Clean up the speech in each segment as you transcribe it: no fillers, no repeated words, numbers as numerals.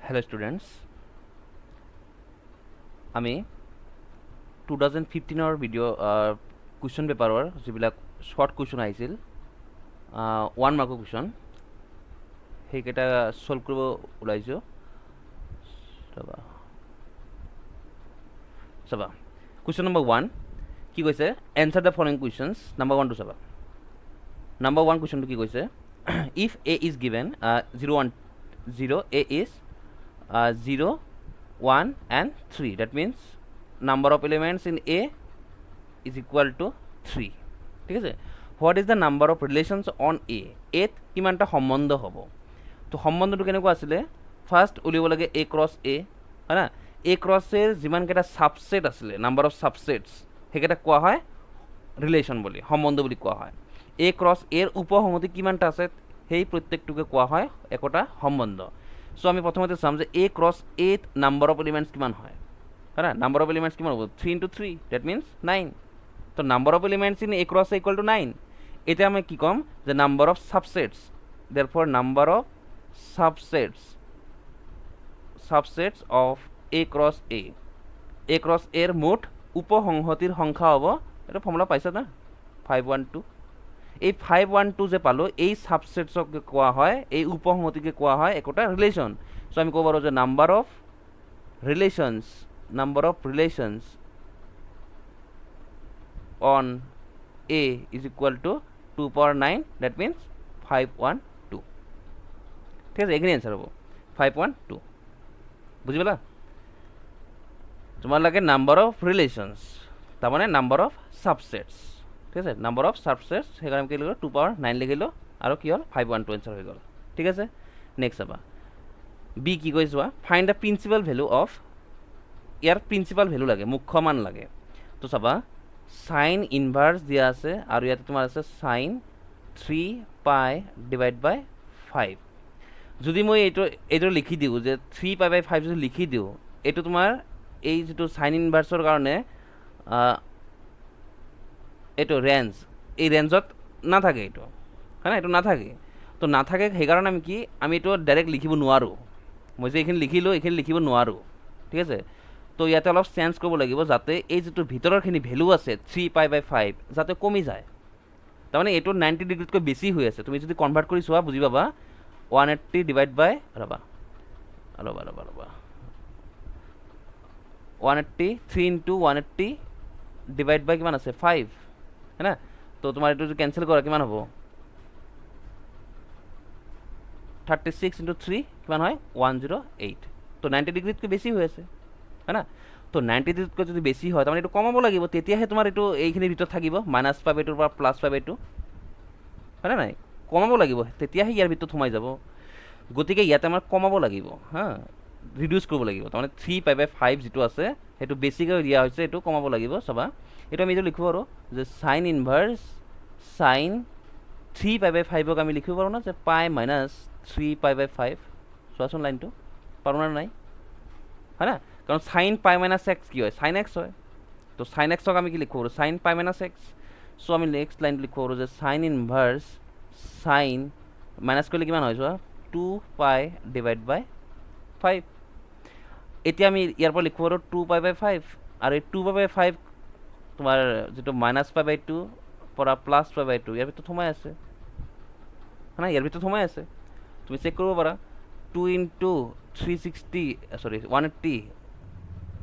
Hello students, আমি 2015 video question পেপাৰৰ যিবিলাক শ্বৰ্ট কুৱেশ্যন আহিছিল 1 মাৰ্কৰ কুৱেশ্যন সেইকেইটা সলভ কৰিব ওলাইছোঁ। চাবা কুৱেশ্যন নম্বৰ 1 কি কৈছে, answer the following questions. Number 1টো চাবা। নম্বৰ 1 কুৱেশ্যনটো কি কৈছে, if A is given 0 1 0 A is 0 1 and 3, that means number of elements in A is equal to 3. ঠিক আছে, what is the number of relations on A? A কিমানটা সম্বন্ধ হ'ব? তো সম্বন্ধটো কেনেকুৱা আছিলে, ফাৰ্ষ্ট উলিয়াব লাগে A ক্ৰছ A, হয় না। A ক্ৰছ A যিমানকেইটা ছাবছেট আছিলে, নাম্বাৰ অফ ছাবছেটছ, সেইকেইটা কোৱা হয় ৰিলেশ্যন বুলি, সম্বন্ধ বুলি কোৱা হয়। A ক্ৰছ এৰ উপসংহতি কিমানটা আছে, সেই প্ৰত্যেকটোকে কোৱা হয় একোটা সম্বন্ধ। সো আমি প্ৰথমতে চাম যে A cross A number of elements কিমান হয়, হয় না। নাম্বাৰ অফ এলিমেণ্টছ কিমান হ'ব, 3 into 3, ডেট মিনছ 9। তো number of elements in A cross A equal to 9। এতিয়া আমি কি ক'ম যে number of subsets, therefore number of subsets of A cross A, A cross এৰ মুঠ উপসংহতিৰ সংখ্যা হ'ব, এইটো ফৰ্মুলা পাইছা না, 512। এই 512 যে পালোঁ, এই ছাবছেটছকে কোৱা হয়, এই উপসংহতিকে কোৱা হয় একোটা ৰিলেশ্যন। চ' আমি ক'ব পাৰোঁ যে number of relations on A is equal two 2 power 9, that means 512। ঠিক আছে, এইখিনি এনচাৰ হ'ব 512। বুজি পালা? তোমাৰ লাগে নাম্বাৰ অফ ৰিলেশ্যনছ, তাৰমানে নাম্বাৰ অফ ছাবছেটছ। ঠিক আছে, নাম্বাৰ অফ ছাবছেটছ, সেইকাৰণে আমি কি লিখিলোঁ 2 power 9 লিখিলোঁ, আৰু কি হ'ল 512 এনচাৰ হৈ গ'ল। ঠিক আছে, নেক্সট চাবা। বি কি কৈ চোৱা, find the principal value of, year principal value লাগে, মুখ্য মান লাগে। তো চাবা, সাইন ইনভাৰ্স দিয়া আছে, আৰু ইয়াতে তোমাৰ আছে সাইন 3 পাই ডিভাইড বাই 5। যদি মই এইটো লিখি দিওঁ যে 3 পাই বাই 5 যদি লিখি দিওঁ, এইটো তোমাৰ এই যিটো সাইন ইনভাৰ্সৰ কাৰণে এইটো ৰেঞ্জ, এই ৰেঞ্জত নাথাকে, এইটো হয় না, এইটো নাথাকে। তো নাথাকে, সেইকাৰণে আমি কি, আমি এইটো ডাইৰেক্ট লিখিব নোৱাৰোঁ। মই যে এইখিনি লিখিলোঁ, এইখিনি লিখিব নোৱাৰোঁ। ঠিক আছে, তো ইয়াতে অলপ চেঞ্জ কৰিব লাগিব, যাতে এই যিটো ভিতৰৰখিনি ভেলু আছে 3 পাই বাই 5 যাতে কমি যায়। তাৰমানে এইটো 90 ডিগ্ৰীতকৈ বেছি হৈ আছে। তুমি যদি কনভাৰ্ট কৰি চোৱা বুজি পাবা। 180 ডিভাইড বাই 180, 3 into 180 ডিভাইড বাই কিমান আছে 5, হয় না। তো তোমাৰ এইটো যদি কেঞ্চেল কৰা কিমান হ'ব, 36 into 3 কিমান হয় 108। তো 90 ডিগ্ৰীতকৈ বেছি হৈ আছে, হয় না। তো 90 ডিগ্ৰীতকৈ যদি বেছি হয়, তাৰমানে এইটো কমাব লাগিব, তেতিয়াহে তোমাৰ এইটো এইখিনিৰ ভিতৰত থাকিব, -5/2 পৰা +5/2, হয় না নাই, কমাব লাগিব, তেতিয়াহে ইয়াৰ ভিতৰত সোমাই যাব। গতিকে ইয়াতে আমাৰ কমাব লাগিব, হা, ৰিডিউচ কৰিব লাগিব। তাৰমানে 3 পাই বাই 5 যিটো আছে, সেইটো বেছিকৈ দিয়া হৈছে, এইটো কমাব লাগিব। চাবা, এইটো আমি এইটো লিখিব পাৰোঁ যে সাইন ইনভাৰ্স সাইন 3 পাই বাই 5ক আমি লিখিব পাৰোঁ না, যে পাই মাইনাছ 3 পাই বাই 5। চোৱাচোন লাইনটো পাৰোঁ না নাই, হয় না। কাৰণ সাইন পাই মাইনাছ এক্স কি হয়, সাইন এক্স হয়। তো সাইন এক্সক আমি কি লিখিব পাৰোঁ, sine pi minus x. So' আমি নেক্সট লাইনটো লিখিব পাৰোঁ যে সাইন ইনভাৰ্স সাইন মাইনাছ কৰিলে কিমান হয় চোৱা, 2 পাই ডিভাইড বাই 5। এতিয়া আমি ইয়াৰ পৰা লিখিব পাৰোঁ 2 পাই বাই 5, আৰু এই 2 পাই বাই 5 তোমাৰ যিটো -π/2 পৰা +π/2 ইয়াৰ ভিতৰত সোমাই আছে, হয় না, ইয়াৰ ভিতৰত সোমাই আছে। তুমি চেক কৰিব পাৰা, 2 into 180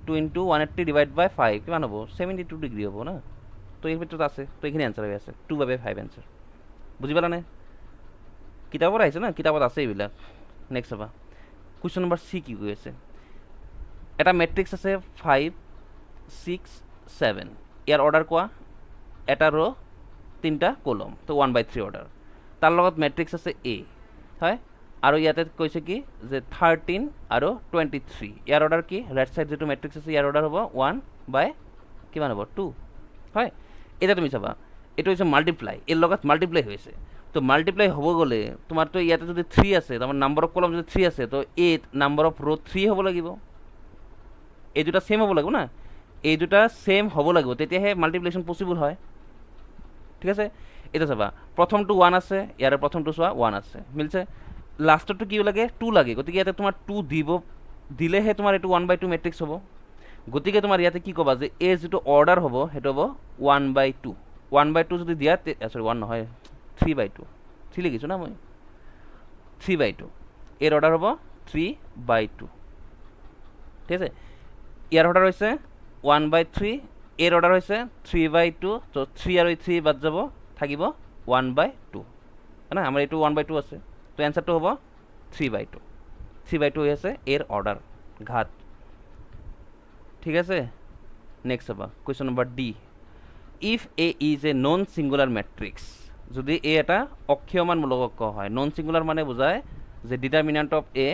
2 into 180 ডিভাইড বাই 5 কিমান হ'ব, 72 ডিগ্ৰী হ'ব না। তো ইয়াৰ ভিতৰত আছে, তো এইখিনি এনচাৰ হৈ আছে, 2 পাই বাই 5 এনচাৰ। বুজি পালানে? কিতাপত আহিছে না, কিতাপত আছে এইবিলাক। নেক্সট চাবা, কুৱেশ্যন নম্বৰ চি কি কৈ আছে, এটা মেট্ৰিক্স আছে 5 6 7, ইয়াৰ অৰ্ডাৰ কোৱা, এটা ৰ' 3টা কলম, তো 1/3 অৰ্ডাৰ। তাৰ লগত মেট্ৰিক্স আছে এ, হয়, আৰু ইয়াতে কৈছে কি যে 13 আৰু 23, ইয়াৰ অৰ্ডাৰ কি, ৰাইট ছাইড যিটো মেট্ৰিক্স আছে ইয়াৰ অৰ্ডাৰ হ'ব 1/, কিমান হ'ব 2, হয়। এতিয়া তুমি চাবা, এইটো হৈছে মাল্টিপ্লাই, এৰ লগত মাল্টিপ্লাই হৈছে। তো মাল্টিপ্লাই হ'ব গ'লে তোমাৰতো ইয়াতে যদি 3 আছে, তাৰমানে নাম্বাৰ অফ কলম যদি 3 আছে, তো নাম্বাৰ অফ ৰ' 3 হ'ব লাগিব। এই দুটা সেম হ'ব লাগিব না, এই দুটা সেম হ'ব লাগিব, তেতিয়াহে মাল্টিপ্লিকেশ্যন পচিবল হয়। ঠিক আছে, এতিয়া চাবা, প্ৰথমটো 1 আছে, ইয়াৰে প্ৰথমটো চোৱা 1 আছে, মিলছে। লাষ্টতো কি লাগে 2 লাগে গতিকে ইয়াতে তোমাৰ 2 দিলেহে তোমাৰ এইটো 1/2 মেট্ৰিক্স হ'ব গতিকে তোমাৰ ইয়াতে কি ক'বা যে এ যেটো অৰ্ডাৰ হ'ব হেটো হ'ব 1/2 1/2 যদি দিয়া সৰি 1 নহয় 3/2 3 লিখিছো না মই 3/2 এর অর্ডার হব 3/2 ঠিক আছে ইয়ার অর্ডার হয়েছে 1/3 এর অর্ডার হয়েছে 3/2 তো 3 আর 3 বাদ যাব থাকিব 1/2 না আমার এইটো 1/2 আছে তো অ্যান্সারটো হব 3/2 3/2 হয়েছে এর অর্ডার ঘাত ঠিক আছে নেক্সট হবা question number D if A is a non singular matrix যদি এ এটা অক্ষীয়মান মূলক হয় নন সিঙ্গুলার মানে বোঝায় যে ডিটারমিনেন্ট অফ এ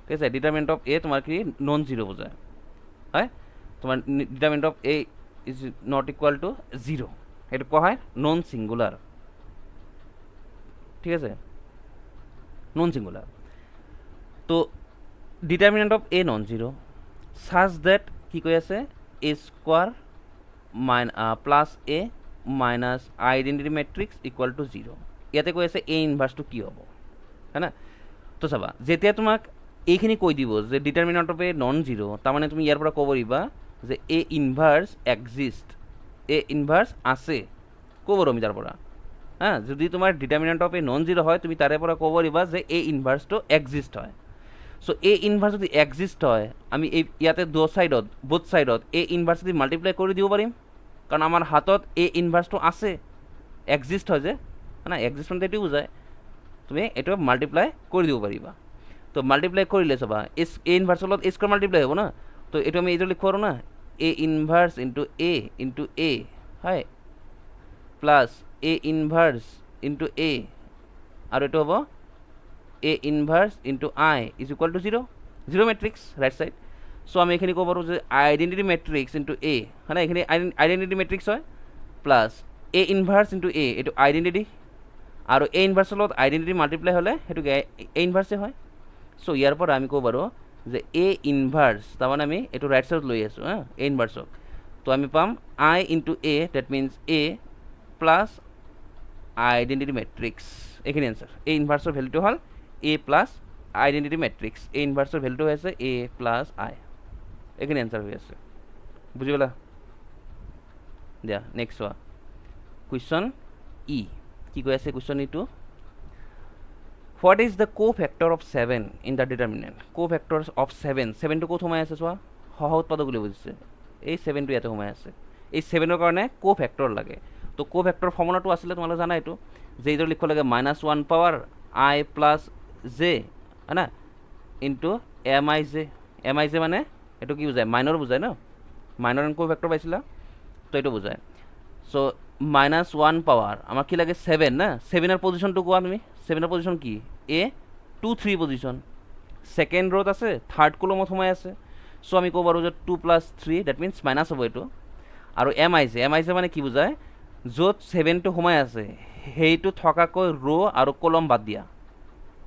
ঠিক আছে ডিটারমিনেন্ট অফ এ তোমার কি নন জিরো বোঝায় হয় তোমার determinant of A is not equal to zero এটা কোয়া হয় নন সিঙ্গুলার ঠিক আছে নন সিঙ্গুলার তো determinant of A non zero such that কি কৈ আছে A square plus A minus identity matrix equal to zero ইয়াতে কৈ আছে এ ইনভার্সটো কি হ'ব হয় না তো চাবা যেতিয়া তোমাক এইখিনি কৈ দিব যে determinant of A non zero তার মানে তুমি ইয়ার পৰা ক'ব পাৰিবা যে এ ইনভাৰ্স এক্সিস্ট এ ইনভাৰ্স আছে ক'ব আমি তাৰ পৰা হ্যাঁ যদি তোমাৰ ডিটাৰমিনেন্ট অফ এ নন জিৰো হয় তুমি তাৰে পৰা ক'ব পাৰিবা যে এ ইনভার্সটো এক্সিস্ট হয় সো এ ইনভার্স যদি এক্সিস্ট হয় আমি এই ইয়াতে দো সাইডত বোথ সাইডত এ ইনভার্স যদি মাল্টিপ্লাই কৰি দিব পাৰিম কারণ আমার হাতত এ ইনভার্সটো আছে এক্সিস্ট হয় যে না এক্সিস্ট মানে এটাই বুঝায় তুমি এটা মাল্টিপ্লাই করে দিব পাৰিবা তো মাল্টিপ্লাই কৰিলে চাবা এ ইনভাৰ্সৰ লগত এ স্কোয়াৰ মাল্টিপ্লাই হ'ব না তো এইটো আমি এইটো লিখিব পাৰোঁ না এ ইনভাৰ্স ইনটু এ হয় প্লাস এ ইনভাৰ্স ইনটু এ আৰু এইটো হ'ব A inverse into I is equal to zero zero matrix right side so আমি এখানে ক'ব পাৰোঁ যে আইডেন্টিটি মেট্ৰিক্স ইনটু এ হয় না এখানে আইডেন্টিটি মেট্ৰিক্স হয় প্লাস এ ইনভাৰ্স ইনটু এ এইটো আইডেন্টিটি আৰু এ ইনভাৰ্সৰ লগত আইডেন্টিটি মাল্টিপ্লাই হ'লে সেইটো এ ইনভাৰ্সে হয় সো ইয়াৰ পৰা আমি ক'ব পাৰোঁ যে এ ইনভাৰ্স তাৰমানে আমি এইটো ৰাইট সাইডত লৈ আছোঁ হা এ ইনভার্সক তো আমি পাম আই into a date means a plus identity matrix এইখিনি এনসার এ ইনভাৰ্সৰ ভ্যালুটো হ'ল এ প্লাস আইডেন্টিটি মেট্ৰিক্স এ ইনভাৰ্সৰ ভ্যালুটো হৈ আছে এ প্লাস আই এইখিনি এনসাৰ হৈ আছে বুজি পালা দিয়া নেক্সট হোৱা কুৱেশ্যন ই কি কৈ আছে কুৱেশ্যন ইটো what is the co-factor of 7 in the determinant co-factors of 7 টো ক'ত সোমাই আছে চোৱা সহ উৎপাদক বুলি বুজিছে এই 7 টো ইয়াতে সোমাই আছে এই 7 ৰ কাৰণে co-factor লাগে তো co-factor ফৰ্মুলাটো আছিলে তোমালোকে জানা এইটো যে এইটো লিখিব লাগে -1 পাৱাৰ i প্লাস j হয় না ইনটু mi j মানে এইটো কি বুজায় মাইনৰ বুজায় ন মাইনৰ co-factor পাইছিলা তো এইটো বুজায় সো -1 পাওয়ার আমার কি লাগে 7 না 7 এর পজিশনটো কোয়া তুমি 7 এর পজিশন কি এ 2 3 পজিশন সেকেন্ড রোত আছে থার্ড কলমত সোমাই আছে সো আমি কব পাৰো যে 2 + 3 দ্যাট মিন্স মাইনাস হ'ব এটো আৰু এম আই জে মানে কি বুজায় য'ত 7 টো সোমাই আছে হেইটো থকাকৈ ৰো আৰু কলম বাদ দিয়া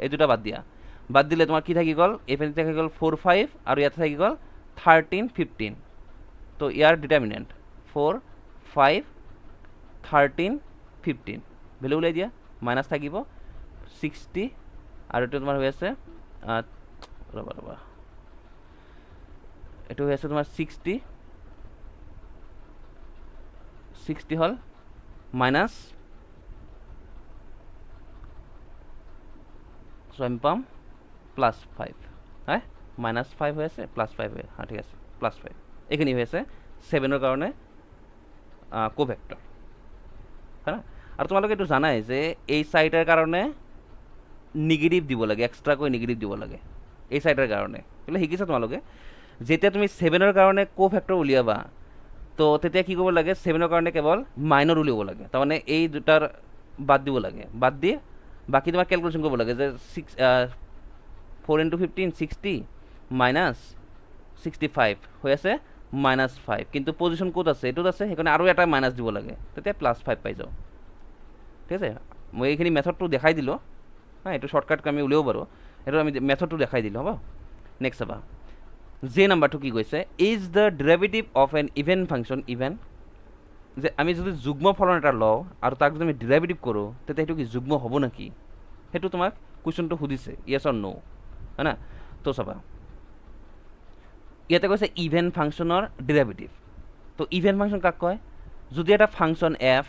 এই দুটা বাদ দিলে তোমাৰ কি থাকি গ'ল এফএন থাকি গ'ল 4 5 আৰু ইয়াত থাকি গ'ল 13 15 তো ইয়াৰ ডিটারমিনেন্ট 4 5 13 15 ভ্যালু উলাই দিয়া মাইনাস থাকিব 60 আর এটা তোমার হয়ে আছে রবা এটা হয়ে আছে তোমার 60 হল মাইনাস সো আমি পাম +5 হ্যাঁ -5 হয়ে আছে +5 হয়ে হ্যাঁ ঠিক আছে +5 এখানে হয়ে আছে 7 এর কারণে কোভেক্টর হ্যাঁ আর তোমালোকে একটু জানাই যে এই সাইডের কারণে নিগেটিভ দিব লাগে এক্সট্রা করে নিগেটিভ দিব লাগে এই সাইডের কারণে এগুলো শিকিছা তোমালোকে যেতিয়া তুমি 7 এর কারণে কোফ্যাক্টর উলিয়াবা তো তেতিয়া কি কৰিব লাগে 7 এৰ কাৰণে কেবল মাইনৰ উলিয়াব লাগে তাৰ মানে এই দুটাৰ বাদ দিব লাগে বাদ দি বাকি তোমাৰ ক্যালকুলেশন কৰিব লাগে যে 4 × 15 60 মাইনাস 65 হৈ আছে -5 কিন্তু পজিশন ক'ত আছে এটোত আছে সেইকাৰণে আৰু এটা মাইনাস দিব লাগে তেতিয়া +5 পাই যাও ঠিক আছে মই এইখিনি মেথডটো দেখাই দিলো হ্যাঁ এটা শর্টকাট আমি উলিয়াব পাৰো এটা আমি মেথডটো দেখাই দিলো হ'ব নেক্সট চাবা যে নাম্বাৰটো কি কৈছে is the derivative of N even function even যে আমি যদি যুগ্ম ফলন এটা লওঁ আৰু তাক যদি আমি ডেৰিভেটিভ কৰোঁ তেতিয়া সেইটো কি যুগ্ম হ'ব নেকি সেইটো তোমাক কুৱেশ্যনটো সুধিছে য়েছ অৰ নো হয় না তো চাবা ইয়াতে কৈছে ইভেন ফাংচনৰ ডেৰিভেটিভ তো ইভেন ফাংচন কাক কয় যদি এটা function F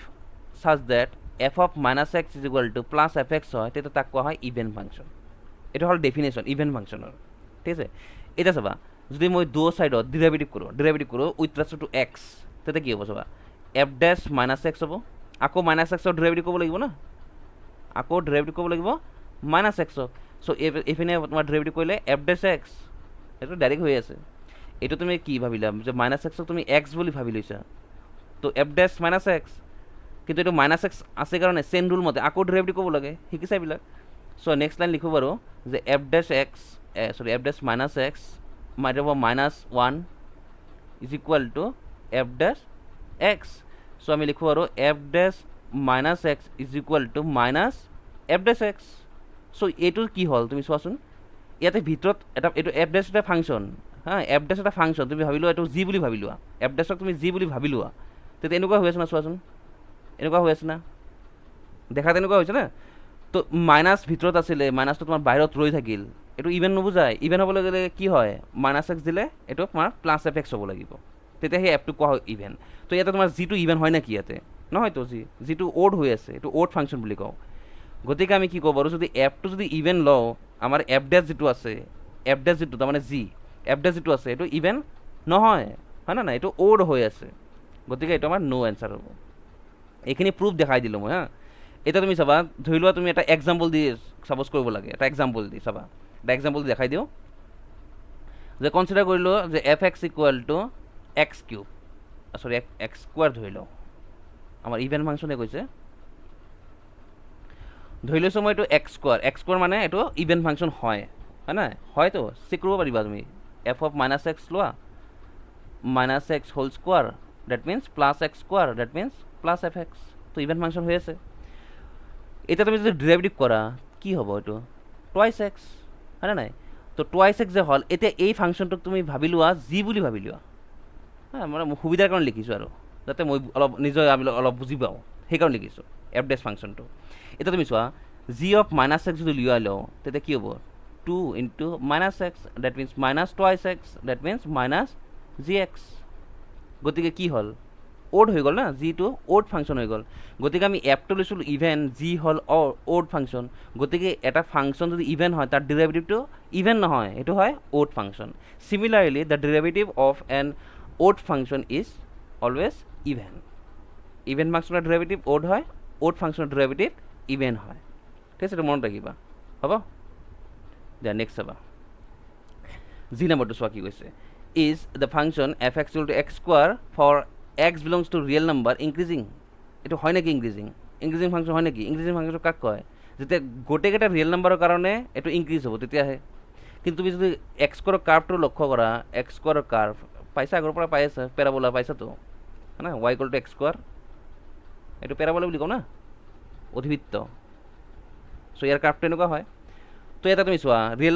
such that F of minus x is equal two plus f x হয় তেতিয়া তাক কোৱা হয় ইভেন ফাংচন এটা হ'ল ডেফিনেশ্যন ইভেন ফাংচনৰ ঠিক আছে এতিয়া চাবা যদি মই দো সাইডত ডেৰিভেটিভ কৰোঁ উইথ ৰেসপেক্ট টু এক্স তেতিয়া কি হ'ব চাবা এফ ডেছ মাইনাছ এক্স হ'ব আকৌ মাইনাছ এক্সৰ ডেৰিভেটিভ ক'ব লাগিব না আকৌ ডেৰিভেটিভ ক'ব লাগিব মাইনাছ এক্সক চ' এইপিনে তোমাৰ ডেৰিভেটিভ কৰিলে এফ ডেছ এক্স এইটো ডাইৰেক্ট হৈ আছে এইটো তুমি কি ভাবিলা যে মাইনাছ এক্সক তুমি এক্স বুলি ভাবি লৈছা তো এফ ডেছ মাইনাছ এক্স কিন্তু এইটো মাইনাছ এক্স আছে কাৰণে চেইন ৰুল মতে আকৌ ডেৰিভেটিভ ক'ব লাগে শিকিছা এইবিলাক চ' নেক্সট লাইন লিখোঁ বাৰু যে F dash x F dash minus x might হ'ব minus one is equal to F dash x so' আমি লিখোঁ আৰু F dash minus x is equal to minus F dash x so' এইটো কি হ'ল তুমি চোৱাচোন ইয়াতে ভিতৰত এটা এইটো এফ ডেছ এটা ফাংচন হা এফ ডেছ এটা ফাংচন তুমি ভাবি লোৱা এইটো জি বুলি ভাবি লোৱা এফ ডেছক তুমি জি বুলি ভাবি লোৱা তেতিয়া এনেকুৱা হৈ আছে না চোৱাচোন এনেকুৱা হৈ আছে না দেখা তেনেকুৱা হৈছে না তো মাইনাছ ভিতৰত আছিলে মাইনাছটো তোমাৰ বাহিৰত ৰৈ থাকিল এইটো ইভেন নুবুজায় ইভেন হ'বলৈ গ'লে কি হয় মাইনাছ এক্স দিলে এইটো তোমাৰ প্লাছ এফ এক্স হ'ব লাগিব তেতিয়া সেই এফটো কোৱা হয় ইভেন তো ইয়াতে তোমাৰ জিটো ইভেন হয় নেকি ইয়াতে নহয়তো যিটো অ'ড হৈ আছে এইটো অ'ড ফাংচন বুলি কওঁ গতিকে আমি কি ক'ব পাৰোঁ যদি এফটো যদি ইভেন লওঁ আমাৰ এফ ডেছ যিটো আছে এফ ডেছ যিটো তাৰমানে জি এফ ডেছ যিটো আছে এইটো ইভেন নহয় হয় না নাই এইটো অ'ড হৈ আছে গতিকে এইটো আমাৰ নো এনচাৰ হ'ব এইখিনি প্ৰুফ দেখাই দিলোঁ মই হা এতিয়া তুমি চাবা ধৰি লোৱা তুমি এটা এক্সাম্পল দি ছাপ'জ কৰিব লাগে এটা এক্সাম্পল দি চাবা এটা এক্সাম্পল দি দেখাই দিওঁ যে কনচিডাৰ কৰিলোঁ যে F x equal to x cube চৰি এক্স স্কুৱাৰ ধৰি লওঁ আমাৰ ইভেন ফাংচনে কৈছে ধৰি লৈছোঁ মই এইটো এক্স স্কুৱাৰ মানে এইটো ইভেন ফাংচন হয় নাই হয়তো চেক কৰিব পাৰিবা তুমি এফ অফ মাইনাছ এক্স লোৱা minus x whole square that means plus x square that means plus f x তো ইভেন ফাংচন হৈ আছে এতিয়া তুমি যদি ডেৰিভেটিভ কৰা কি হ'ব এইটো টুৱাইছ এক্স হয় নাই তো টুৱাইছ এক্স যে হ'ল এতিয়া এই ফাংচনটোক তুমি ভাবি লোৱা জি বুলি ভাবি লোৱা হা মানে সুবিধাৰ কাৰণে লিখিছোঁ আৰু যাতে মই অলপ নিজৰ আমি অলপ বুজি পাওঁ সেইকাৰণে লিখিছোঁ এফ ডেছ ফাংচনটো এতিয়া তুমি চোৱা জি অফ মাইনাছ এক্স যদি উলিয়াই লওঁ তেতিয়া কি হ'ব 2 into minus x that means minus twice x that means minus G x গতিকে কি হ'ল অ'ড হৈ গ'ল না জিটো অ'ড ফাংচন হৈ গ'ল গতিকে আমি এফটো লৈছিলোঁ ইভেন জি হ'ল অ'ড ফাংচন গতিকে এটা ফাংচন যদি ইভেন হয় তাৰ ডেৰিভেটিভটো ইভেন নহয় এইটো হয় odd function similarly the derivative of an odd function is always even even ফাংচনৰ ডেৰিভেটিভ অ'ড হয় অ'ড ফাংচনৰ ডেৰিভেটিভ ইভেন হয় ঠিক আছে এইটো মনত ৰাখিবা হ'ব দিয়া নেক্সট চাবা জি নম্বৰটো চোৱা কি কৈছে is the function f x equal to x square for x belongs to real number increasing এইটো হয় নেকি ইনক্ৰিজিং ফাংচন হয় নেকি ইনক্ৰিজিং ফাংচন কাক কয় যেতিয়া গোটেইকেইটা ৰিয়েল নাম্বাৰৰ কাৰণে এইটো ইনক্ৰিজ হ'ব তেতিয়াহে কিন্তু তুমি যদি এক্স স্কুৱাৰৰ কাৰ্ভটো লক্ষ্য কৰা এক্স স্কুৱাৰৰ কাৰ্ভ পাইছা আগৰ পৰা পাই আছা পেৰাবোলা পাইছাতো হয় না Y equal to x square এইটো পেৰাবোলা বুলি কওঁ না অধিবৃত্ত চ' ইয়াৰ কাৰ্ভটো এনেকুৱা হয় তো এটা তুমি চোৱা ৰিয়েল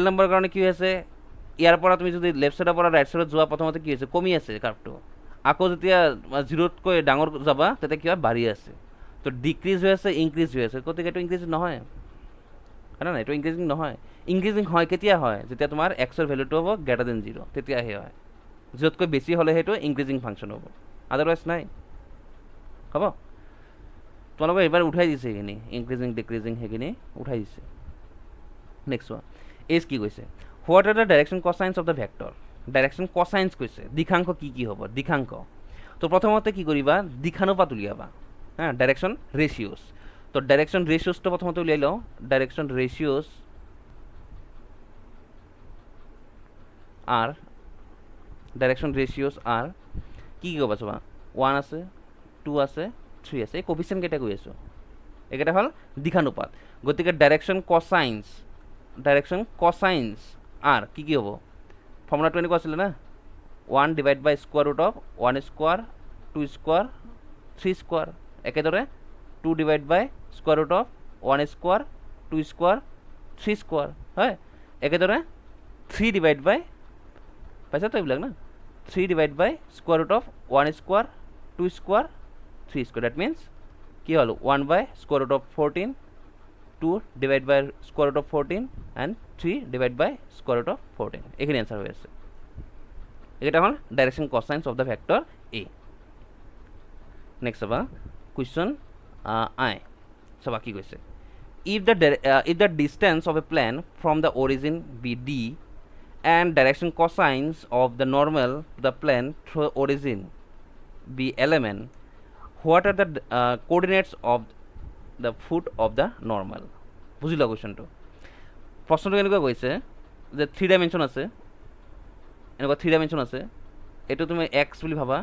নাম্বাৰৰ কাৰণে কি হৈ আছে ইয়াৰ পৰা তুমি যদি লেফ্ট ছাইডৰ পৰা ৰাইট ছাইডত যোৱা প্ৰথমতে কি হৈছে কমি আছে কাৰ্ভটো আকৌ যেতিয়া জিৰ'তকৈ ডাঙৰ যাবা তেতিয়া কি হয় বাঢ়ি আছে তো ডিক্ৰিজ হৈ আছে ইনক্ৰিজ হৈ আছে গতিকে এইটো ইনক্ৰিজ নহয় হয় না এইটো ইনক্ৰিজিং নহয় ইনক্ৰিজিং হয় কেতিয়া হয় যেতিয়া তোমাৰ এক্সৰ ভেলুটো হ'ব গ্ৰেটাৰ দেন 0 তেতিয়াহে হয় জিৰ'তকৈ বেছি হ'লে সেইটো ইনক্ৰিজিং ফাংচন হ'ব আদাৰৱাইজ নাই হ'ব তোমালোকে এইবাৰ উঠাই দিছে সেইখিনি ইনক্ৰিজিং ডিক্ৰিজিং সেইখিনি উঠাই দিছে নেক্সট চোৱা এইজ কি কৈছে what are the direction cosines of the vector direction cosines কৈছে দিশাংশ কি হ'ব দিশাংশ তো প্ৰথমতে কি কৰিবা দিশানুপাত উলিয়াবা হা ডাইৰেকশ্যন ৰেচিঅ'ছ তো ডাইৰেকশ্যন ৰেচিঅ'ছটো প্ৰথমতে উলিয়াই লওঁ ডাইৰেকশ্যন ৰেচিঅ'ছ আৰ কি ক'বা চাবা 1 আছে 2 আছে 3 আছে এই কোফিচিয়েণ্ট কেইটা কৈ আছোঁ এইকেইটা হ'ল দিশানুপাত গতিকে ডাইৰেকশ্যন কচাইন্স আৰ কি হ'ব ফৰ্মুলাটো এনেকুৱা আছিলে না 1 divide by square root of 1 square 2 square 3 square একেদৰে 2 divide by square root of 1 square 2 square 3 square হয় একেদৰে 3 ডিভাইড বাই পাইছাতো এইবিলাক না 3 divide by square root of 1 square 2 square 3 square that means কি হ'ল 1 by square root of 14 2 divide by square root of 14 and 3 divide by square root of 14 এখানে answer হয়ে আছে এটা হল direction cosines of the vector A next হবা question আই সবা কি কৈছে if the distance of a plane from the origin be d and direction cosines of the normal to the plane through origin be lmn, what are the coordinates of the foot of the normal? বুঝিলা কোয়েশ্চনটো প্রশ্নটো এনেকুৱা কৈছে যে 3 dimension আছে এনেকুৱা 3 dimension আছে এটো তুমি x বুলি ভাবা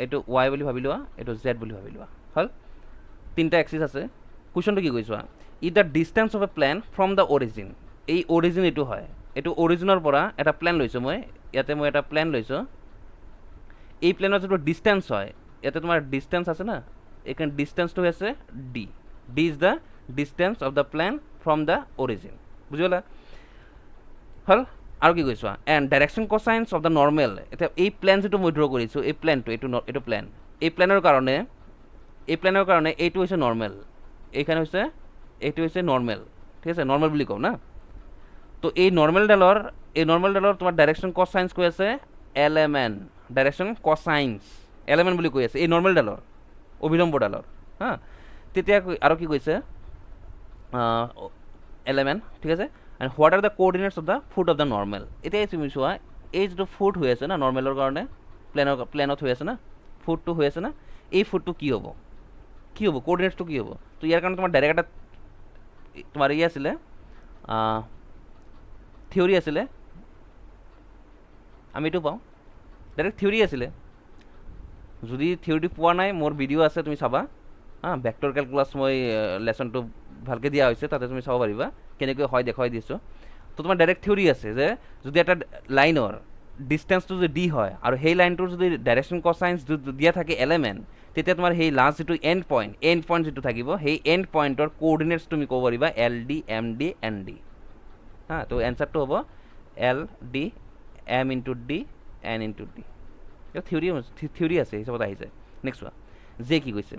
এটো y বুলি ভাবি লোৱা এটো z বুলি ভাবি লোৱা হল তিনটা এক্সিস আছে কোয়েশ্চনটো কি কৈছো if the distance of a plane from the origin এই origin এটো হয় এটো অৰিজিনৰ পৰা এটা প্লেন লৈছো মই ইয়াতে মই এটা প্লেন লৈছো এই প্লেনৰ যেটো ডিসটেন্স হয় ইয়াতে তোমাৰ ডিসটেন্স আছে না এখানে ডিসটেন্সটো আছে d d is the distance of the plane from the origin বুঝিলা হল আৰু কি কৈছো and direction cosines of the normal এটা এই প্লেন যেটো মই ড্ৰ কৰিছো এই প্লেনটো এটো প্লেন এই প্লেনৰ কাৰণে এইটো হৈছে নৰমাল এখানে হৈছে এইটো হৈছে নৰমাল ঠিক আছে নৰমাল বুলি কও না তো এই নৰমাল ডালৰ তোমাৰ ডাইৰেকশন কোসাইন্স কৈ আছে lmn ডাইৰেকশন কোসাইন্স lmn বুলি কৈ আছে এই নৰমাল ডালৰ অভিলম্ব ডালৰ হা তেতিয়া আৰু কি কৈছে lmn ঠিক আছে and what are the coordinates of the foot of the normal এতিয়া তুমি চোৱা এই যেটো ফুট হৈ আছে না নৰমালৰ কাৰণে প্লেনত হৈ আছে না ফুটটো হৈ আছে না এই ফুটটো কি হ'ব কোঅর্ডিনেটসটো কি হ'ব তো ইয়াৰ কাৰণে তোমাৰ ডাইৰেক্ট এটা তোমাৰ ই আছিলে থিওৰি আছিলে আমি এটো পাও ডাইৰেক্ট থিওৰি আছিলে যদি থিওৰিটি পোৱা নাই মোৰ ভিডিও আছে তুমি চাবা হা ভেক্টৰ ক্যালকুলাস মই লেসনটো ভালকে দিয়া হৈছে তাতে তুমি চাব পাৰিবা কেনেকৈ হয় দেখাই দিছো তো তোমাৰ ডাইৰেক্ট থিওৰি আছে যে যদি এটা লাইনৰ ডিসটেন্সটো যদি d হয় আৰু সেই লাইনটোৰ যদি ডাইৰেকশন কোসাইন্স দিয়া থাকে lmn তেতিয়া তোমাৰ সেই লাস্ট যেটো এন্ড পয়েন্ট যেটো থাকিব সেই এন্ড পয়েন্টৰ কোঅৰ্ডিনেটস তুমি ক'ব পাৰিবা ld md nd হা তো অ্যানসারটো হ'ব ld m into d n into d এটা থিওরি আছে হিচাপত আহিছে নেক্সট ওয়ান যে কি কৈছে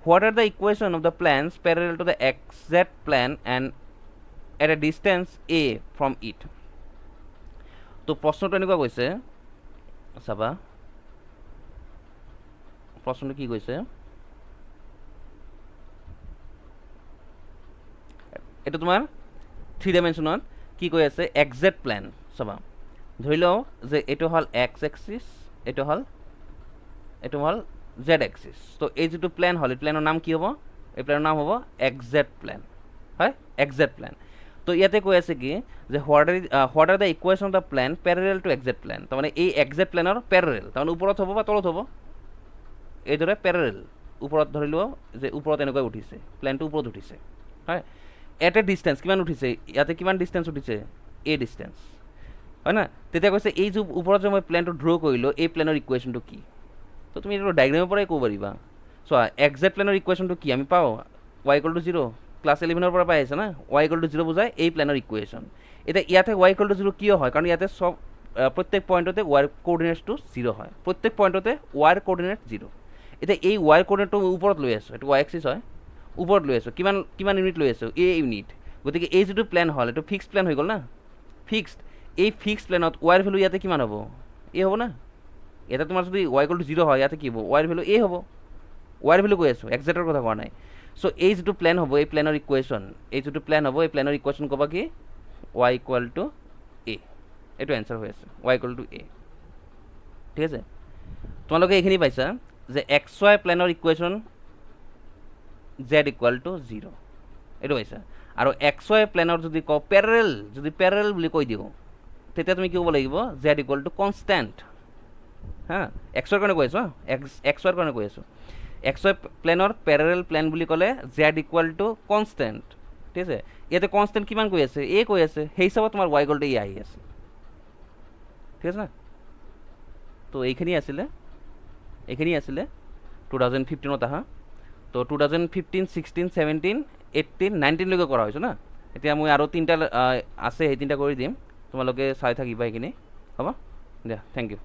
what are the equation of the planes parallel to the xz plane and at a distance a from it তো প্রশ্নটো এনেকুৱা কৈছে চাবা প্ৰশ্নটো কি কৈছে এটা তোমাৰ 3 ডাইমেনশনত কি কৈ আছে xz প্লেন চাবা ধৰি লও যে এটো হল x এক্সিস এটো হল z এক্সিস তো এই যেটো প্লেন হল এই প্লেনৰ নাম কি হ'ব এই প্লেনৰ নাম হ'ব xz প্লেন হয় xz প্লেন তো ইয়াতে কৈ আছে কি যে what are the equation of the plane parallel to xz plane তার মানে এই xz প্লেনৰ প্যাৰালাল তাৰ মানে ওপৰত হ'ব বা তলত হ'ব এই ধৰে প্যাৰালাল ওপৰত ধৰিলো যে ওপৰত এনেকৈ উঠিছে প্লেনটো ওপৰত উঠিছে হয় এট এ ডিসটেন্স কিমান উঠিছে ইয়াতে কিমান ডিসটেন্স উঠিছে a ডিসটেন্স হয় না তেতিয়া কৈছে এই যে ওপৰত যে মই প্লেনটো ড্ৰ কৰিলো এই প্লেনৰ ইকুয়েশনটো কি তো তুমি এটা ডায়াগ্ৰামৰ পৰাই ক'ব পাৰিবা সো xz প্লেনৰ ইকুয়েশনটো কি আমি পাও y = 0 ক্লাস 11 পৰা পাই আছে না y = 0 বুজায় এই প্লেনৰ ইকুয়েশন এটা ইয়াতে y = 0 কিয় হয় কাৰণ ইয়াতে সব প্ৰত্যেক পয়েন্টতে y কোঅৰ্ডিনেটসটো 0 হয় প্ৰত্যেক পয়েন্টতে y কোঅৰ্ডিনেট 0 এটা এই y কোঅৰ্ডিনেটটো ওপৰত লৈ আছো এটো y এক্সিস হয় ওপৰত লৈ আছো কিমান ইউনিট লৈ আছো a ইউনিট গতিকে এই যেটো প্লেন হল এটো ফিক্সড প্লেন হৈ গল না ফিক্সড এই ফিক্সড প্লেনত y এর ভ্যালু ইয়াতে কিমান হ'ব a হ'ব না এটা তোমাৰ যদি y = 0 হয় ইয়াতে কি হ'ব y এর ভ্যালু a হ'ব y এর ভ্যালু কৈ আছো এক্সাক্টৰ কথা কোৱা নাই সো এই যেটো প্লেন হ'ব এই প্লেনৰ ইকুয়েশন এই যেটো প্লেন হ'ব এই প্লেনৰ ইকুয়েশন কবা কি y = a এটো অ্যানসার হৈ আছে y = a ঠিক আছে তোমালোকে এখিনি পাইছা যে xy প্লেনৰ ইকুয়েশন z = 0 এটো পাইছা আৰু xy প্লেনৰ যদি ক প্যারালাল বুলি কৈ দিও তেতিয়া তুমি কি হ'ব লাগিব z = কনস্ট্যান্ট হ্যাঁ x এর কাৰণে কৈ আছো x এৰ কাৰণে কৈ আছো xy প্লেনৰ প্যারালাল প্লেন বুলি ক'লে z = কনস্ট্যান্ট ঠিক আছে ইয়াতে কনস্ট্যান্ট কিমান কৈ আছে a কৈ আছে সেই হিচাপত তোমাৰ y = a আহি আছে ঠিক আছে না তো এইখিনি আছিলে 2015 আহা তো 2015 16 17 18 19 লৈকে কৰা হৈছে না এতিয়া মই আৰু তিনটা আছে সেই তিনটা কৰি দিম তোমালোকে চাই থাকিবা এইখিনি হ'ব দিয়া থ্যাংক ইউ